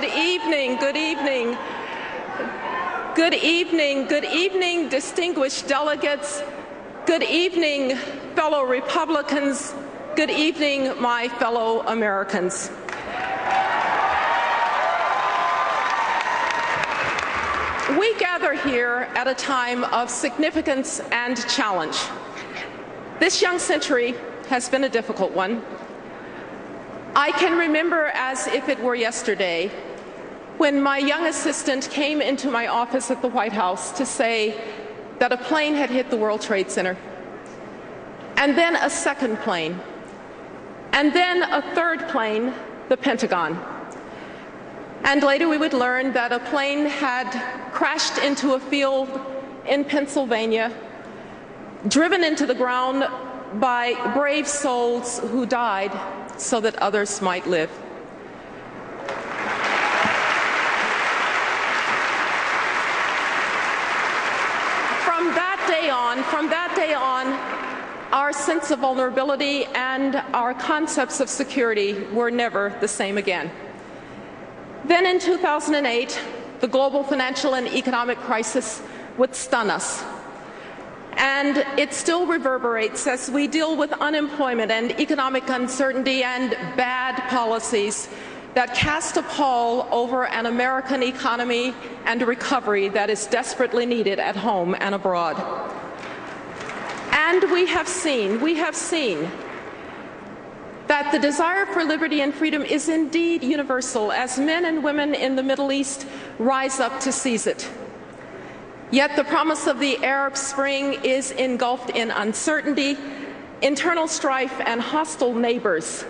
Good evening, good evening. Good evening, good evening, distinguished delegates. Good evening, fellow Republicans. Good evening, my fellow Americans. We gather here at a time of significance and challenge. This young century has been a difficult one. I can remember as if it were yesterday when my young assistant came into my office at the White House to say that a plane had hit the World Trade Center, and then a second plane, and then a third plane, the Pentagon. And later we would learn that a plane had crashed into a field in Pennsylvania, driven into the ground by brave souls who died so that others might live. From that day on, our sense of vulnerability and our concepts of security were never the same again. Then in 2008, the global financial and economic crisis would stun us. And it still reverberates as we deal with unemployment and economic uncertainty and bad policies that cast a pall over an American economy and a recovery that is desperately needed at home and abroad. And we have seen that the desire for liberty and freedom is indeed universal as men and women in the Middle East rise up to seize it. Yet the promise of the Arab Spring is engulfed in uncertainty. Internal strife and hostile neighbors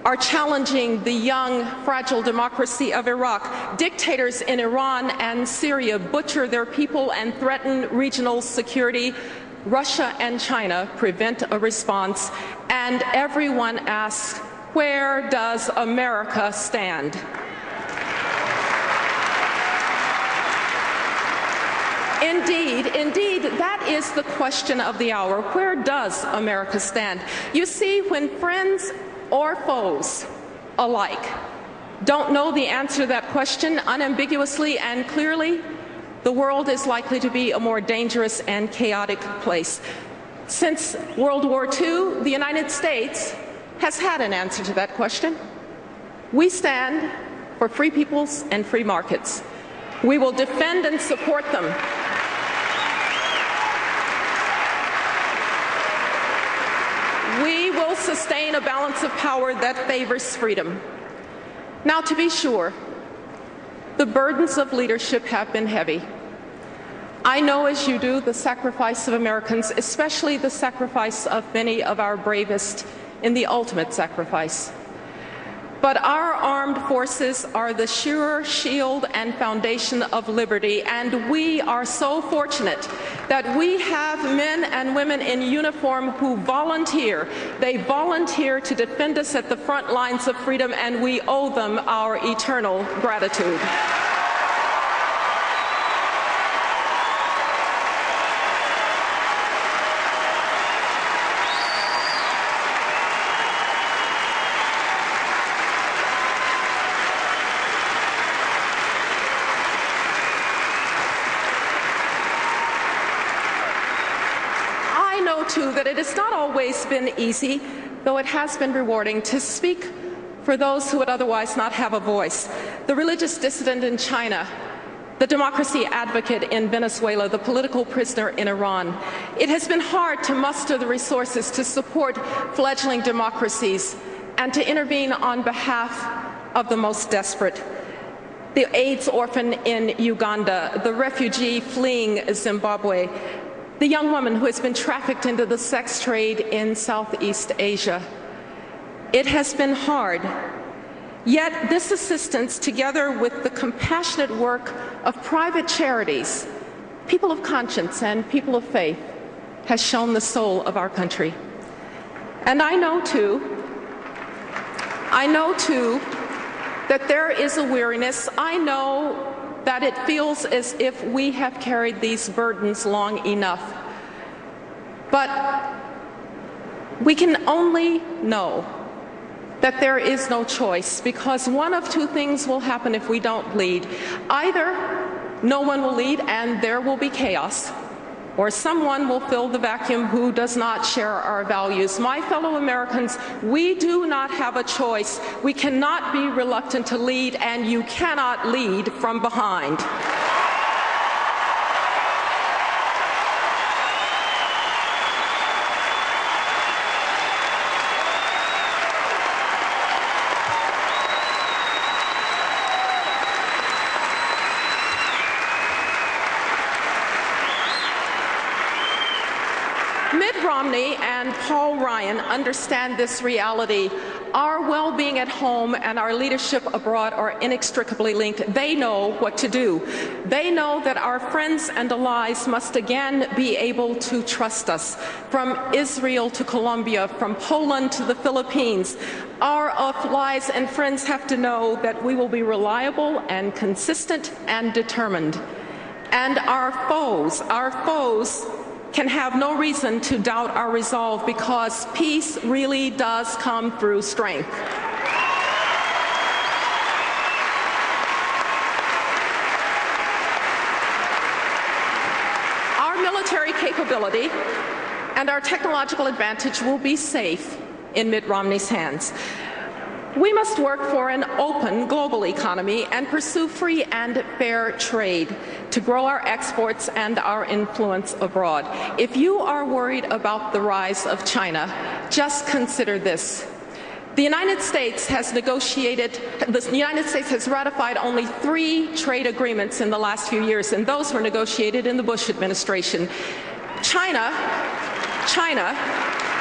are challenging the young, fragile democracy of Iraq. Dictators in Iran and Syria butcher their people and threaten regional security. Russia and China prevent a response, and everyone asks, where does America stand? Indeed, that is the question of the hour. Where does America stand? You see, when friends or foes alike don't know the answer to that question unambiguously and clearly, the world is likely to be a more dangerous and chaotic place. Since World War II, the United States has had an answer to that question. We stand for free peoples and free markets. We will defend and support them. We will sustain a balance of power that favors freedom. Now, to be sure, the burdens of leadership have been heavy. I know, as you do, the sacrifice of Americans, especially the sacrifice of many of our bravest in the ultimate sacrifice. But our armed forces are the sure shield and foundation of liberty, and we are so fortunate that we have men and women in uniform who volunteer. They volunteer to defend us at the front lines of freedom, and we owe them our eternal gratitude. Too, that it has not always been easy, though it has been rewarding, to speak for those who would otherwise not have a voice. The religious dissident in China, the democracy advocate in Venezuela, the political prisoner in Iran. It has been hard to muster the resources to support fledgling democracies and to intervene on behalf of the most desperate. The AIDS orphan in Uganda, the refugee fleeing Zimbabwe, the young woman who has been trafficked into the sex trade in Southeast Asia. It has been hard. Yet this assistance, together with the compassionate work of private charities, people of conscience and people of faith, has shown the soul of our country. And I know too, that there is a weariness. I know that it feels as if we have carried these burdens long enough. But we can only know that there is no choice, because one of two things will happen if we don't lead. Either no one will lead and there will be chaos, or someone will fill the vacuum who does not share our values. My fellow Americans, we do not have a choice. We cannot be reluctant to lead, and you cannot lead from behind. Mitt Romney and Paul Ryan understand this reality. Our well-being at home and our leadership abroad are inextricably linked. They know what to do. They know that our friends and allies must again be able to trust us. From Israel to Colombia, from Poland to the Philippines, our allies and friends have to know that we will be reliable and consistent and determined. And our foes can have no reason to doubt our resolve, because peace really does come through strength. Our military capability and our technological advantage will be safe in Mitt Romney's hands. We must work for an open global economy and pursue free and fair trade to grow our exports and our influence abroad. If you are worried about the rise of China, just consider this. The United States has ratified only 3 trade agreements in the last few years, and those were negotiated in the Bush administration. China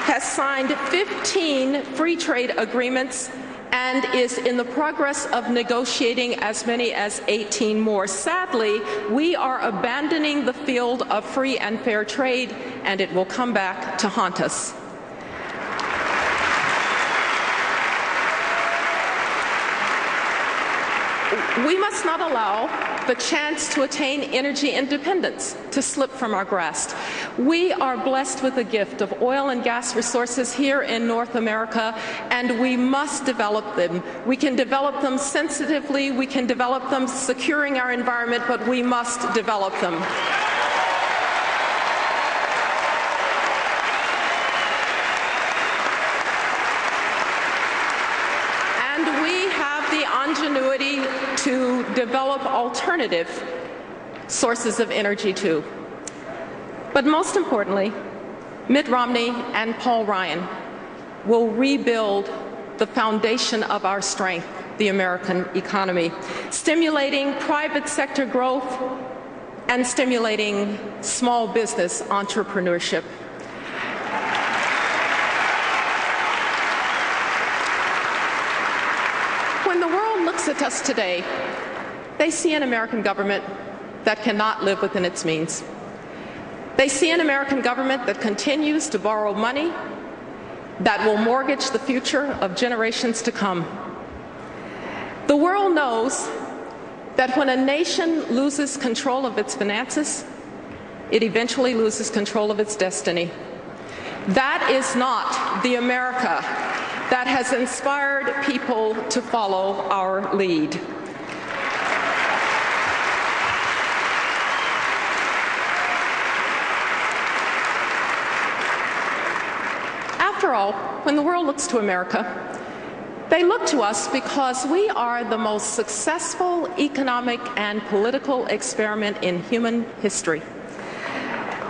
has signed 15 free trade agreements and is in the progress of negotiating as many as 18 more. Sadly, we are abandoning the field of free and fair trade, and it will come back to haunt us. We must not allow the chance to attain energy independence to slip from our grasp. We are blessed with the gift of oil and gas resources here in North America, and we must develop them. We can develop them sensitively, we can develop them securing our environment, but we must develop them. And we have the ingenuity to develop alternative sources of energy too. But most importantly, Mitt Romney and Paul Ryan will rebuild the foundation of our strength, the American economy, stimulating private sector growth and stimulating small business entrepreneurship. When the world looks at us today, they see an American government that cannot live within its means. They see an American government that continues to borrow money that will mortgage the future of generations to come. The world knows that when a nation loses control of its finances, it eventually loses control of its destiny. That is not the America that has inspired people to follow our lead. After all, when the world looks to America, they look to us because we are the most successful economic and political experiment in human history.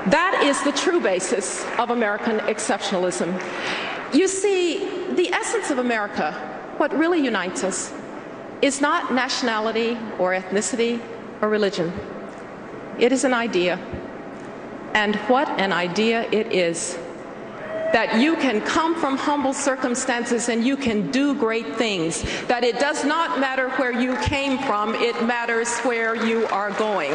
That is the true basis of American exceptionalism. You see, the essence of America, what really unites us, is not nationality or ethnicity or religion. It is an idea. And what an idea it is. That you can come from humble circumstances and you can do great things. That it does not matter where you came from, it matters where you are going.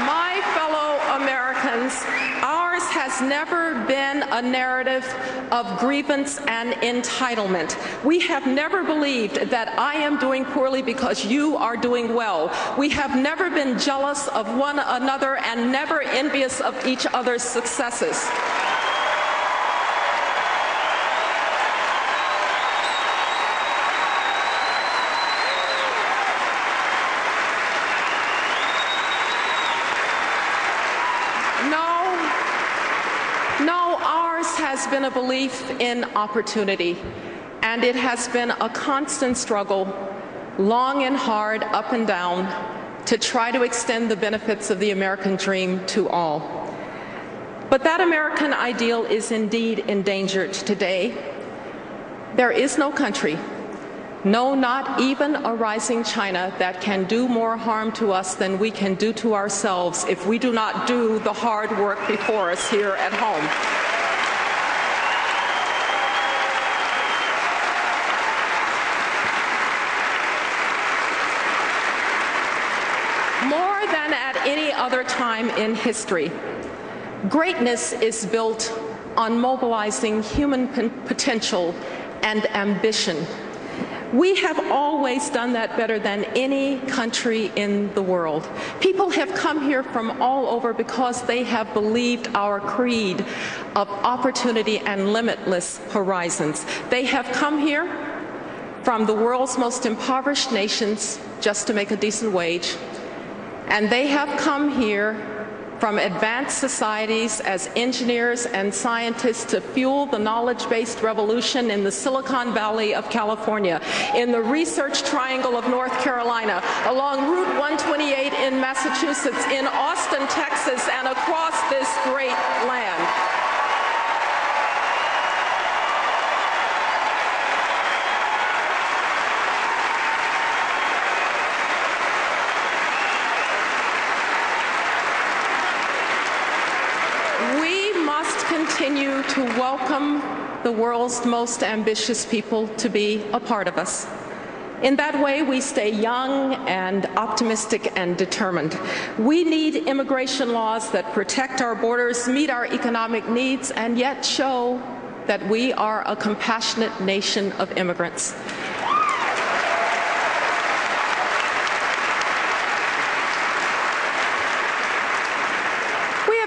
My fellow Americans, our Ours has never been a narrative of grievance and entitlement. We have never believed that I am doing poorly because you are doing well. We have never been jealous of one another and never envious of each other's successes. No, ours has been a belief in opportunity, and it has been a constant struggle, long and hard, up and down, to try to extend the benefits of the American dream to all. But that American ideal is indeed endangered today. There is no country, no, not even a rising China, that can do more harm to us than we can do to ourselves if we do not do the hard work before us here at home. More than at any other time in history, greatness is built on mobilizing human potential and ambition. We have always done that better than any country in the world. People have come here from all over because they have believed our creed of opportunity and limitless horizons. They have come here from the world's most impoverished nations just to make a decent wage. And they have come here from advanced societies as engineers and scientists to fuel the knowledge-based revolution in the Silicon Valley of California, in the Research Triangle of North Carolina, along Route 128 in Massachusetts, in Austin, Texas, and across this great land. Continue to welcome the world's most ambitious people to be a part of us. In that way, we stay young and optimistic and determined. We need immigration laws that protect our borders, meet our economic needs, and yet show that we are a compassionate nation of immigrants.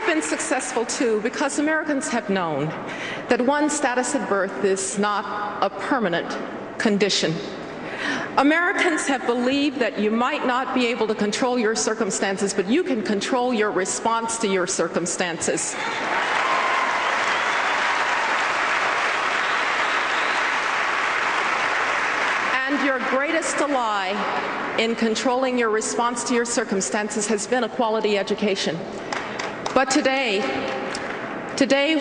Been successful too because Americans have known that one's status at birth is not a permanent condition. Americans have believed that you might not be able to control your circumstances, but you can control your response to your circumstances. And your greatest ally in controlling your response to your circumstances has been a quality education. But today,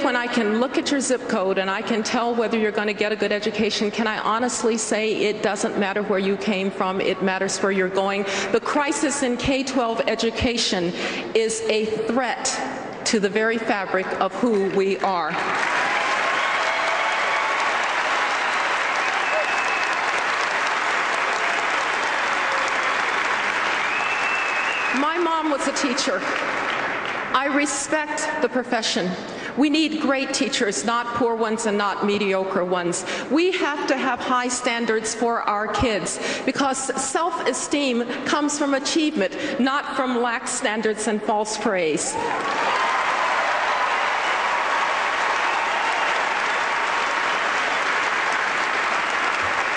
when I can look at your zip code and I can tell whether you're going to get a good education, can I honestly say it doesn't matter where you came from, it matters where you're going? The crisis in K-12 education is a threat to the very fabric of who we are. My mom was a teacher. I respect the profession. We need great teachers, not poor ones and not mediocre ones. We have to have high standards for our kids because self-esteem comes from achievement, not from lax standards and false praise.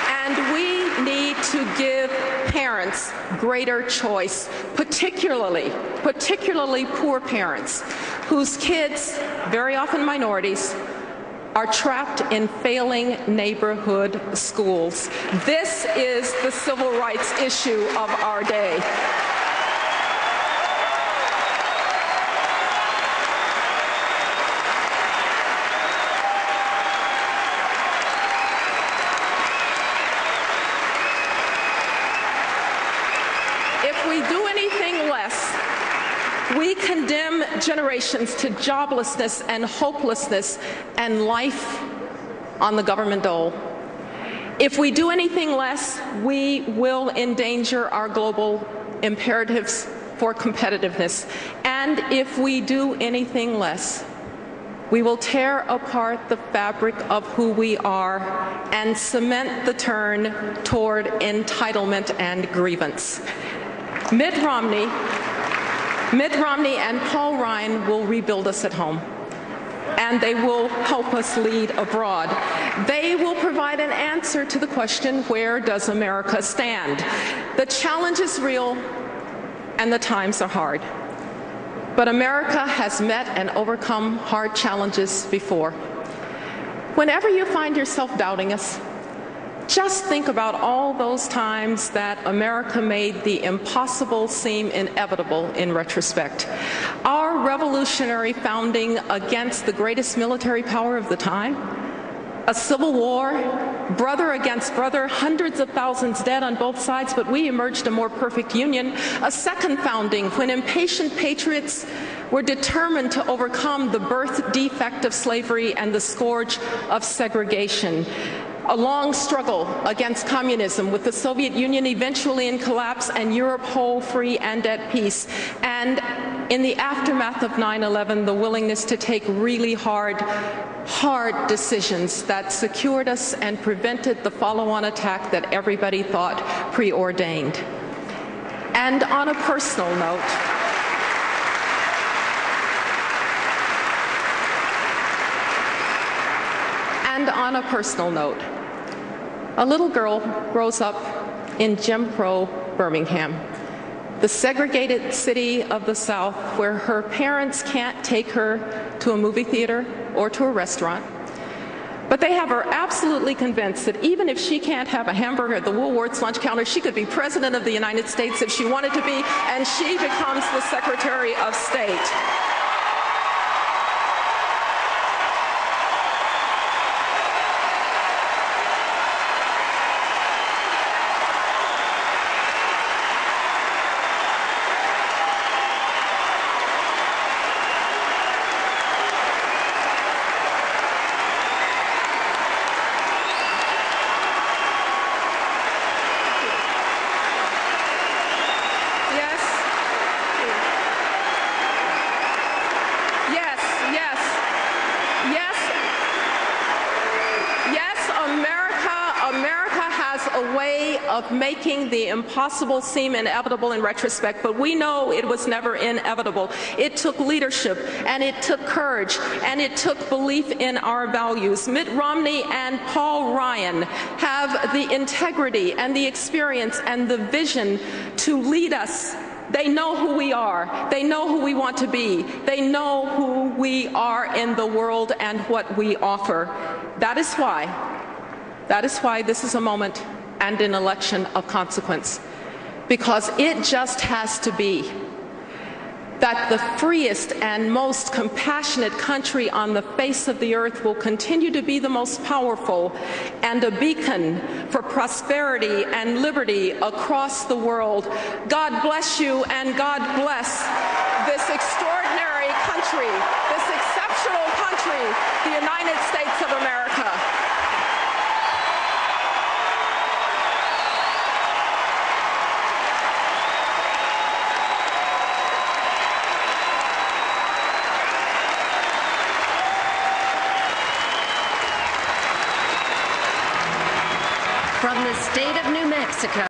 And we need to give parents greater choice, particularly poor parents whose kids, very often minorities, are trapped in failing neighborhood schools. This is the civil rights issue of our day. If we do anything less, we condemn generations to joblessness and hopelessness and life on the government dole. If we do anything less, we will endanger our global imperatives for competitiveness. And if we do anything less, We will tear apart the fabric of who we are and cement the turn toward entitlement and grievance. Mitt Romney and Paul Ryan will rebuild us at home, and they will help us lead abroad. They will provide an answer to the question, where does America stand? The challenge is real, and the times are hard. But America has met and overcome hard challenges before. Whenever you find yourself doubting us, just think about all those times that America made the impossible seem inevitable in retrospect. Our revolutionary founding against the greatest military power of the time, a civil war, brother against brother, hundreds of thousands dead on both sides, but we emerged a more perfect union. A second founding when impatient patriots were determined to overcome the birth defect of slavery and the scourge of segregation. A long struggle against communism, with the Soviet Union eventually in collapse and Europe whole, free, and at peace. And in the aftermath of 9/11, the willingness to take really hard decisions that secured us and prevented the follow-on attack that everybody thought preordained. And on a personal note, a little girl grows up in Jim Crow Birmingham, the segregated city of the South, where her parents can't take her to a movie theater or to a restaurant. But they have her absolutely convinced that even if she can't have a hamburger at the Woolworth's lunch counter, she could be President of the United States if she wanted to be, and she becomes the Secretary of State. Of making the impossible seem inevitable in retrospect, but we know it was never inevitable. It took leadership, and it took courage, and it took belief in our values. Mitt Romney and Paul Ryan have the integrity and the experience and the vision to lead us. They know who we are. They know who we want to be. They know who we are in the world and what we offer. That is why this is a moment and an election of consequence, because it just has to be that the freest and most compassionate country on the face of the earth will continue to be the most powerful and a beacon for prosperity and liberty across the world. God bless you, and God bless this extraordinary country, this exceptional country, the United States of America. From the state of New Mexico.